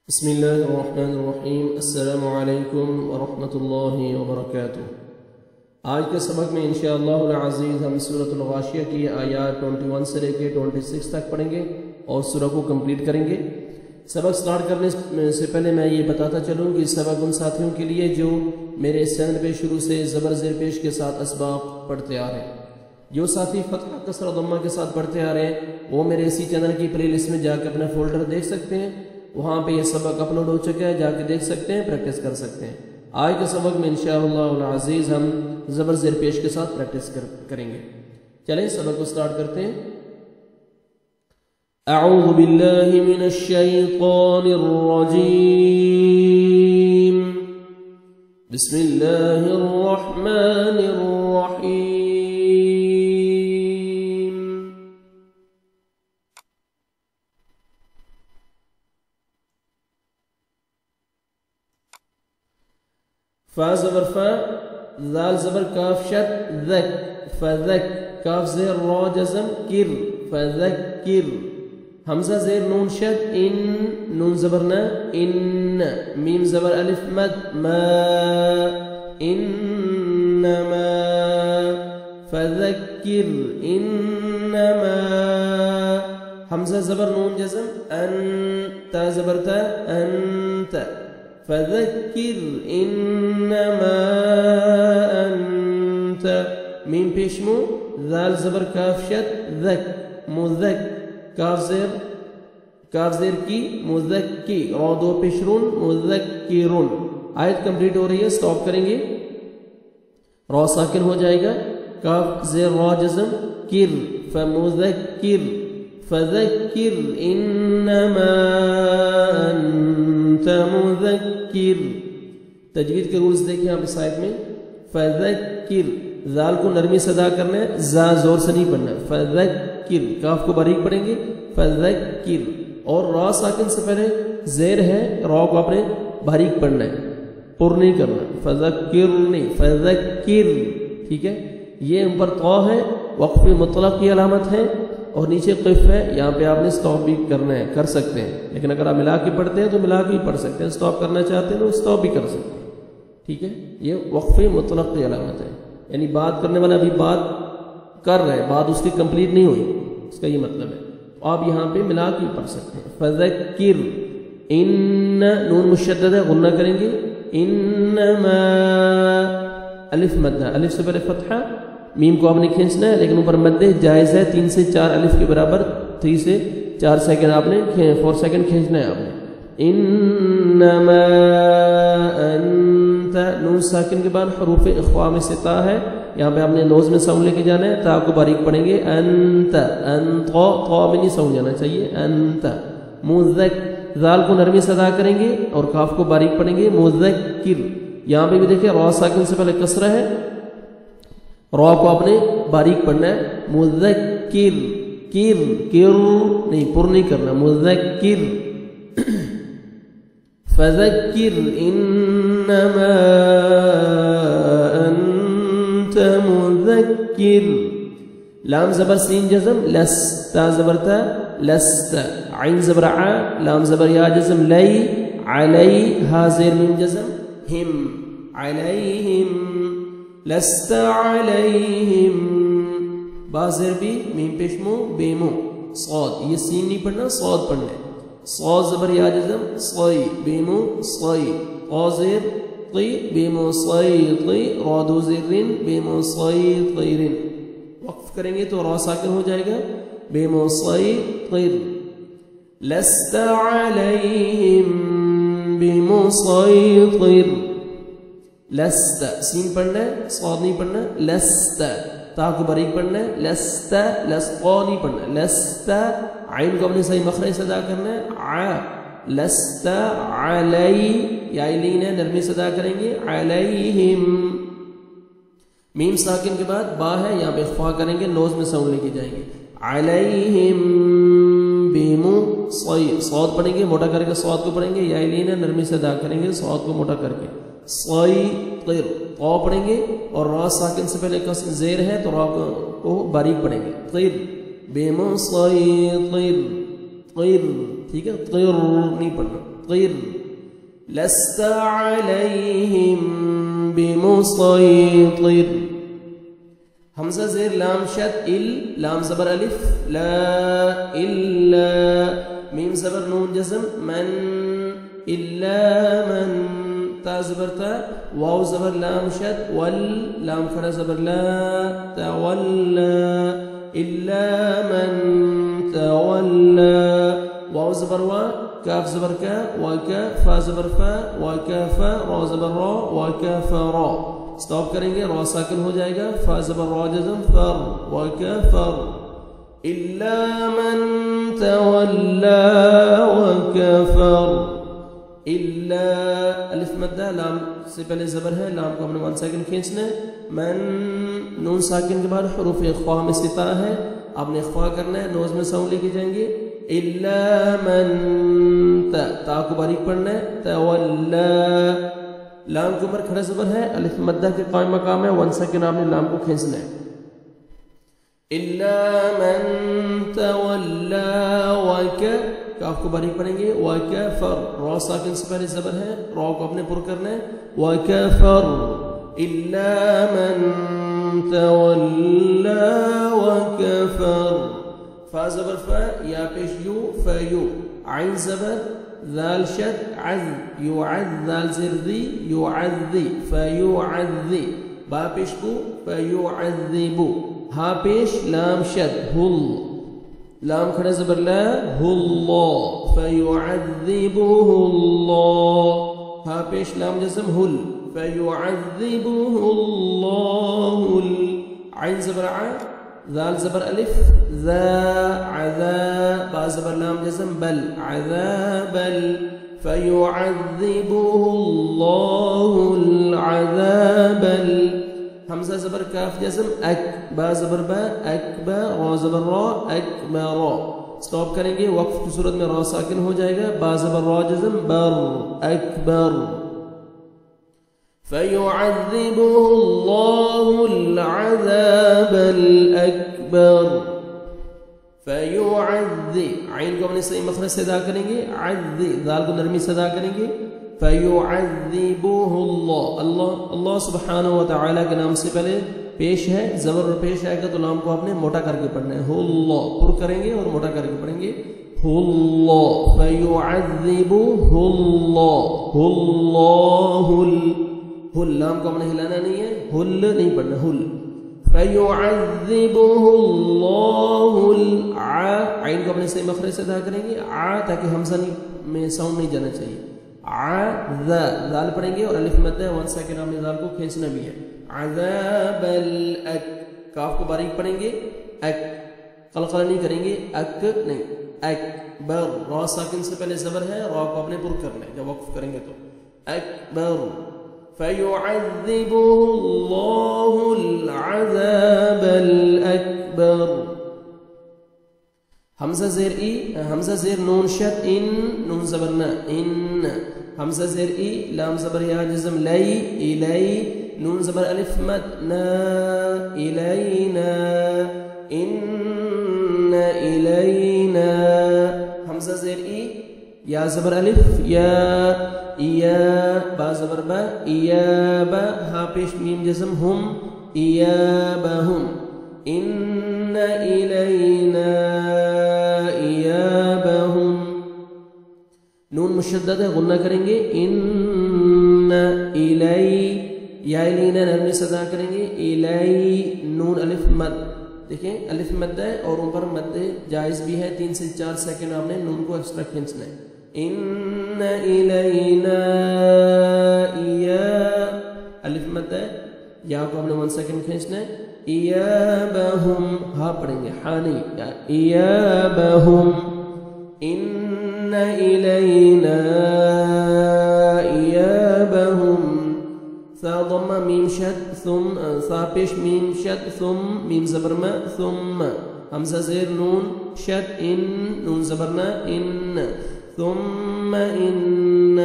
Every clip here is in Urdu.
بسم اللہ الرحمن الرحیم۔ السلام علیکم ورحمۃ اللہ وبرکاتہ۔ آج کے سبق میں انشاءاللہ العزیز ہم سورۃ الغاشیہ کی آیات 21 سے لے کے 26 تک پڑھیں گے اور سورہ کو کمپلیٹ کریں گے۔ سبق سٹارٹ کرنے سے پہلے میں یہ بتاتا چلوں کہ سبق ان ساتھیوں کے لیے جو میرے اس چینل پہ شروع سے زبر زیر پیش کے ساتھ اسباق پڑھتے آ رہے ہیں۔ جو ساتھی فتح کسر ضمہ کے ساتھ پڑھتے آ رہے ہیں وہ میرے اسی چینل کی پلے لسٹ میں جا کے اپنا فولڈر دیکھ سکتے ہیں، وہاں پہ یہ سبق اپلوڈ ہو چکا ہے، جا کے دیکھ سکتے ہیں، پریکٹس کر سکتے ہیں۔ آج کے سبق میں انشاءاللہ العزیز ہم زبر زیر پیش کے ساتھ پریکٹس کریں گے۔ چلیں سبق کو سٹارٹ کرتے ہیں۔ اعوذ باللہ من الشیطان الرجیم، بسم اللہ الرحمن الرحیم۔ فا زبر فا، ذال زبر کاف شد ذک، فذک، کاف زیر را جزم کر، فذکر، حمزہ زیر نون شد ان، نون زبر نا ان، میم زبر الف مد ما، انما، فذکر انما، حمزہ زبر نون جزم ان، تا زبر تا انت، فذکر انما انت، میم پیشمو، ذال زبر کاف شد ذک، مذک، کاف زیر کی مذکی، را دو پیشرون مذکرون۔ آیت کمپلیٹ ہو رہی ہے، سٹاپ کریں گے، را ساکن ہو جائے گا، کاف زیر را جزم کر، فمذکر، فذکر انما انت مذکر۔ تجوید کے رولز دیکھیں آپ اس آیت میں، فذکر، ذال کو نرمی سے ادا کرنا ہے، زا زور سے نہیں پڑھنا ہے، فذکر، کاف کو باریک پڑھیں گے، فذکر، اور را ساکن سے پہلے زیر ہے، را کو آپ نے باریک پڑھنا ہے، پر نہیں کرنا، فذکر نہیں، فذکر، ٹھیک ہے۔ یہ اوپر طا ہے، وقف مطلق کی علامت ہے، اور نیچے قف ہے، یہاں پہ آپ نے سٹاپ بھی کرنا ہے، کر سکتے ہیں، لیکن اگر آپ ملا کے پڑھتے ہیں تو ملا کے بھی پڑھ سکتے ہیں، سٹاپ کرنا چاہتے ہیں تو سٹاپ بھی کر سکتے ہیں، ٹھیک ہے۔ یہ وقف مطلق کی علامت ہے، یعنی بات کرنے والا ابھی بات کر رہا ہے، بات اس کی کمپلیٹ نہیں ہوئی، اس کا یہ مطلب ہے، آپ یہاں پہ ملا کے پڑھ سکتے ہیں۔ فذکر ان، نون مشدد ہے، غنہ کریں گے، انما، الف مدہ، الف سے پہلے فتحہ، میم کو آپ نے کھینچنا ہے لیکن اوپر مدہ جائز ہے، 3 سے 4 الف کے برابر، 3 سے 4 سیکنڈ آپ نے 4 سیکنڈ کھینچنا ہے آپ نے۔ انما انت، نون ساکن کے بعد حروف اخفاء میں سے تا ہے، یہاں پہ آپ نے نوز میں ساؤنڈ لے کے جانا ہے، تا کو باریک پڑھیں گے، انت، انت، طا میں نہیں ساؤنڈ جانا چاہیے، انت، مذک، ذال کو نرمی سے ادا کریں گے اور کاف کو باریک پڑھیں گے، مذکر، یہاں پہ بھی دیکھیں را ساکن سے پہلے کسرہ ہے، را کو آپ نے باریک پڑھنا ہے، مذکر، کر، کر نہیں، پر نہیں کرنا، مذکر، فذکر انما انت مذکر، لام زبر سین جزم لس، تا زبر تا لست، عین زبر ع، لام زبر یا جزم لی، علی، ہا زیر میم جزم ہم، علیہم، لست علیہم، با زیر بی، میم پیشمو بیمو، صاد، یہ سین نہیں پڑھنا، صاد پڑھنا ہے، صاد زبر یا جزم صی، بیمو صی، قا زیر طی، بیمو صی طی، را دو زیرین، بیمو صی طیرین، وقف کریں گے تو را ساکن ہو جائے گا، بیمو صی طیر، لست علیہم بمسیطر، لست، سین پڑھنا ہے، صاد نہیں پڑھنا، لست، تا کو باریک پڑھنا ہے، لست، لسقا نہیں پڑھنا، لست، عین کو اپنے صحیح مخرج سے ادا کرنا ہے، ع، لست علی، یا لین ہے، نرمی سے ادا کریں گے، علیہم، میم ساکن کے بعد با ہے، یہاں پہ اخفا کریں گے، نوز میں ساؤنڈ لے کے جائیں گے، علیہم بیمو صی، صاد پڑھیں گے، موٹا کر کے صاد کو پڑھیں گے، یا لین ہے، نرمی سے ادا کریں گے، صاد کو موٹا کر کے، صی طیر، قا پڑھیں گے اور را ساکن سے پہلے کس زیر ہے تو را کو باریک پڑھیں گے، طیر، بمسيطر قر، ٹھیک ہے، قر نہیں پڑھنا، قر. لست علیہم بمسیطر. حمزہ زیر لام شد ال، لام زبر الف لا الا، میم زبر نون جزم من الا من، تا زبر تا، واو زبر لام شد وال، لام کھڑا زبر لا تولا الا من تولا، واو زبر وا، کاف زبر کا، وکا، فا زبر فا، وکافا، را زبر را، وکافرا. سٹاپ کریں گے، را ساکن ہو جائے گا، فا زبر را جزم فر، وکفر. الا من تولا وکفر. الا الف مدہ، لام سے پہلے زبر ہے، لام کو ہم نے 1 سیکنڈ کھینچنا ہے. من، نون ساکن کے بعد حروف اخفا میں ستا ہے، آپ نے اخفا کرنا ہے، نوز میں ساؤنڈ لے کے جائیں گے. الا من، تا کو باریک پڑھنا ہے، تولا، لام کے اوپر کھڑا زبر ہے، الف مدہ کے قائم مقام ہے، 1 سیکنڈ آپ نے لام کو کھینچنا ہے. الا من تولا کاف کو باریک پڑھیں گے، وکفر، را ساکن سے پہلے زبر ہے، را کو اپنے پر کرنا ہے، وکفر. الا من تولا وکفر. فا زبر فا، یا پیش یو، فیو. عین زبر ذال شد عذ، یعذ، ذال زیر ذی، یعذی، فیعذی. با پیش بو، فیعذبو. ہا پیش لام شد ہل، لام کھڑا زبر لا، اللہ، فیعذبہ اللہ. ہا پیش لام جزم ہل، فیعذبہ اللہ. عین زبر ع، ذال زبر الف ذا، عذا، با زبر لام جزم بل، عذابل، فیعذبہ اللہ العذابل. حمزہ زبر کاف جزم اک، با زبر با، اکبا، را زبر را، اکبرا. سٹاپ کریں گے، وقف کی صورت میں را ساکن ہو جائے گا، با زبر را جزم بر، اکبر. فَيُعَذِّبُهُ اللَّهُ الْعَذَابَ الْأَكْبَرَ. فَيُعَذِّ، عین کو ہم نے صحیح مخرج سے ادا کریں گے، عذ، ذال کو نرمی سے ادا کریں گے. فَيُعَذِّبُهُ اللَّهُ، اللہ، اللہ سبحانہ و تعالی کے نام سے پہلے پیش ہے، زبر پیش آئے گا تو لام کو آپ نے موٹا کر کے پڑھنا ہے، اللہ، پر کریں گے اور موٹا کر کے پڑھیں گے، اللہ. فَيُعَذِّبُهُ اللَّهُ، اللَّهُ، ہل، لام کو ہم نے ہلانا نہیں ہے، ہل نہیں پڑھنا، ہل. فَيُعَذِّبُهُ اللَّهُ عین کو ہم نے صحیح مخرج سے ادا کریں گے، تاکہ حمزہ میں ساؤنڈ نہیں جانا چاہیے. ذال پڑھیں گے اور الف مد ہے، 1 سیکنڈ ہم نے ذال کو کھینچنا بھی ہے. عذاب الاک، کاف کو باریک پڑھیں گے، اک، قلقلہ نہیں کریں گے، اک نہیں، اکبر. را ساکن سے پہلے زبر ہے، را کو اپنے پر کرنا ہے جب وقف کریں گے تو، اکبر. فَيُعَذِّبُهُ اللَّهُ الْعَذَابَ الْأَكْبَرَ. حمزہ زیر ای، حمزہ زیر نون شد ان، نون زبر نا، ان. حمزہ زیر ای، لام زبر یا جزم لی، الی، نون زبر الف مد نا، الینا، ان الینا. حمزہ زیر ای، یا زبر الف یا، ایا، با زبر با، ایابا، ہا پیش میم جزم ہم، ایابہم. ان الینا ایابہم. نون مشدد ہے، غنہ کریں گے، ان الی، یا الینا نرمی سے ادا کریں گے، الی، نون الف مد. دیکھیں الف مد ہے اور اوپر مد جائز بھی ہے، 3 سے 4 سیکنڈ آپ نے نون کو ایکسٹرا کھینچنا ہے. ان الینا ایا، الف مد ہے، یا کو ہم نے 1 سیکنڈ کھینچنا ہے. ایابہم، ہا پڑھیں گے، ہا نہیں، ایابہم. ان الینا ایابہم. ثا ضمہ میم شد ثم، ثا پیش میم شد ثم، میم زبرما ثم. حمزہ زیر نون شد ان، نون زبرنا ان. ثم ان،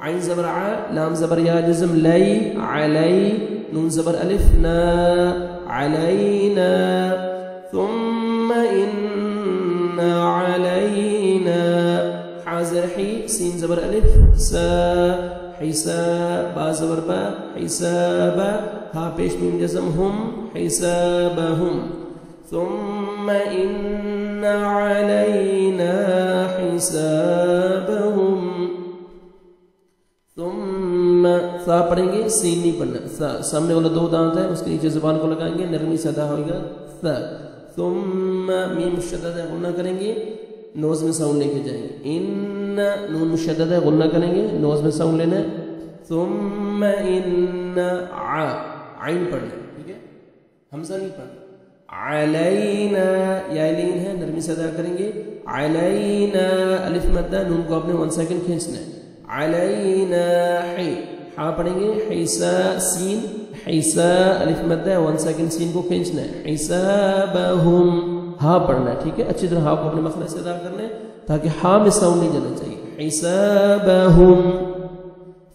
عین زبر ع، لام زبر یا جزم لی، علی، نون زبر الف نا، علینا. ثم ان علینا حا زر حی سین زبر الف سا حساب با زبر با حساب ہا پیش میم جزم ہم حسابہم ثم ان علینا حسابہم ثم ثا پڑھیں گے سین نہیں پڑھنا ثا سامنے والا دو دانت ہے اس کے نیچے زبان کو لگائیں گے نرمی سے ادا ہوگا ثا ثم میم مشدد ہے غنہ کریں گے نوز میں ساؤنڈ لے کے جائیں گے ان نون مشدد ہے غنہ کریں گے نوز میں ساؤنڈ لینا ہے ثم ان عین پڑھیں ٹھیک ہے حمزہ نہیں پڑھنا علینا یا لین ہے نرمی سے ادا کریں گے علینا الف مدہ نون کو اپنے 1 سیکنڈ کھینچنا ہے علینا حی ہا پڑھیں گے حیسا سین حیسا الف مدہ 1 سیکنڈ سین کو کھینچنا ہے حسابہم ہا پڑھنا ہے ٹھیک ہے اچھی طرح ہا کو اپنے مخرج سے ادا کرنا ہے تاکہ ہا میں ساؤنڈ نہیں جانا چاہیے حسابہم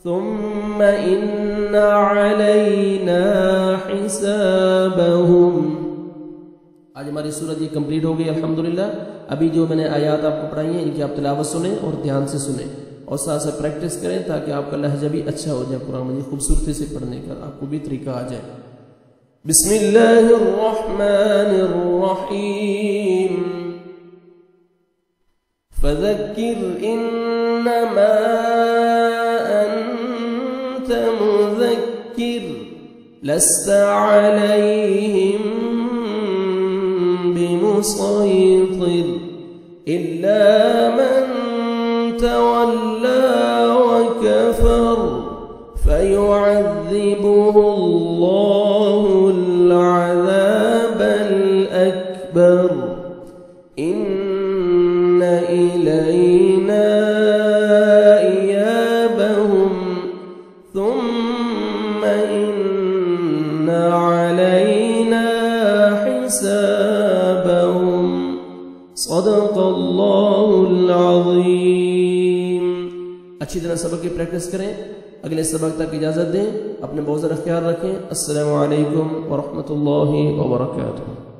ثم ان علینا حسابہم آج ہماری سورت یہ کمپلیٹ ہو گئی الحمدللہ ابھی جو میں نے آیات آپ کو پڑھائی ہیں ان کی آپ تلاوت سنیں اور دھیان سے سنیں اور ساتھ ساتھ پریکٹس کریں تاکہ آپ کا لہجہ بھی اچھا ہو جائے قرآن مجید خوبصورتی سے پڑھنے کا آپ کو بھی طریقہ آ جائے بسم اللہ الرحمن الرحیم فذکر انما انت مذکر لست علیہم بمسیطر الا من تولى وكفر فيعذبه الله العذاب الأكبر إن إلينا إيابهم ثم إن علينا حسابهم صدق الله العظيم اچھی طرح سبق کی پریکٹس کریں اگلے سبق تک اجازت دیں اپنے بہت زیادہ خیال رکھیں السلام علیکم ورحمۃ اللہ وبرکاتہ